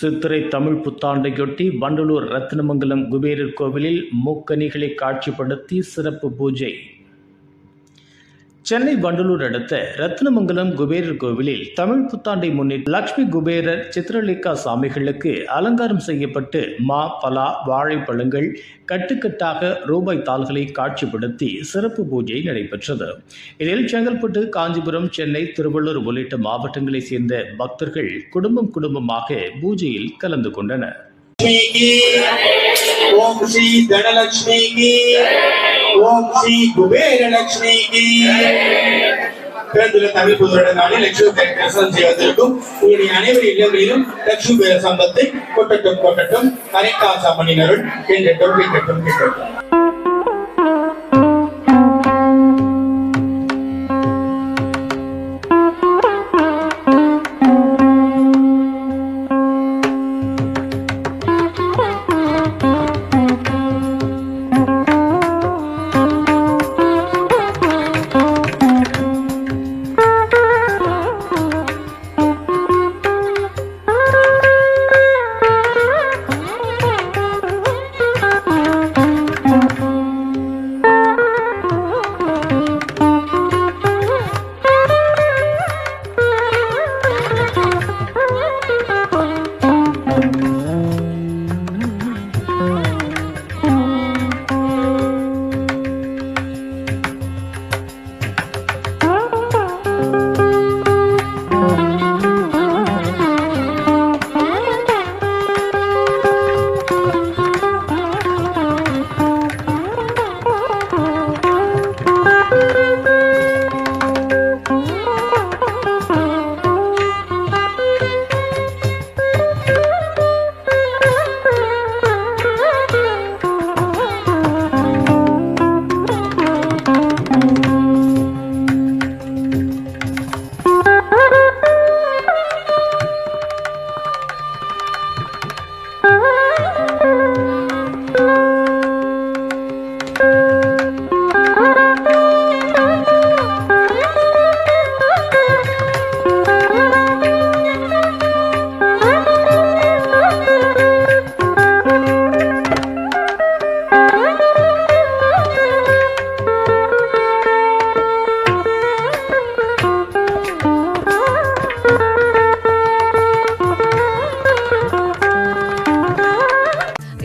சித்திரை தமிழ் புத்தாண்டையொட்டி வண்டலூர் ரத்தினமங்கலம் குபேரர் கோவிலில் முக்கணிகளை காட்சிப்படுத்தி சிறப்பு பூஜை. சென்னை வண்டலூர் அடுத்த ரத்தினமங்கலம் குபேரர் கோவிலில் தமிழ் புத்தாண்டை முன்னிட்டு லட்சுமி குபேரர் சித்திரலேகா சாமிகளுக்கு அலங்காரம் செய்யப்பட்டு மா, பலா, வாழைப்பழங்கள் கட்டுக்கட்டாக ரூபாய் தாள்களை காட்சிப்படுத்தி சிறப்பு பூஜை நடைபெற்றது. இதில் செங்கல்பட்டு, காஞ்சிபுரம், சென்னை, திருவள்ளூர் உள்ளிட்ட மாவட்டங்களைச் சேர்ந்த பக்தர்கள் குடும்பமாக பூஜையில் கலந்து கொண்டனர். ஓம் ஸ்ரீ தனலட்சுமி கி, ஓம் ஸ்ரீ குபேர லட்சுமி கி. பிறந்துள்ள தமிழ் புதுவருட நாளில் லட்சுமி பேரை தரிசனம் செய்வதற்கும் உங்களுடைய அனைவரு இல்லங்களிலும் லட்சுமி பேர சம்பத்தை கொட்டட்டும் கரைக்காசா மணினருள் என்றும் கிட்டட்டும்.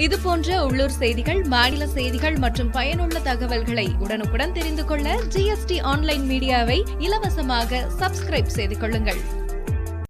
இது போன்ற உள்ளூர் செய்திகள், மாநில செய்திகள் மற்றும் பயனுள்ள தகவல்களை உடனுக்குடன் தெரிந்து கொள்ள GST ஆன்லைன் மீடியாவை இலவசமாக சப்ஸ்கிரைப் செய்து கொள்ளுங்கள்.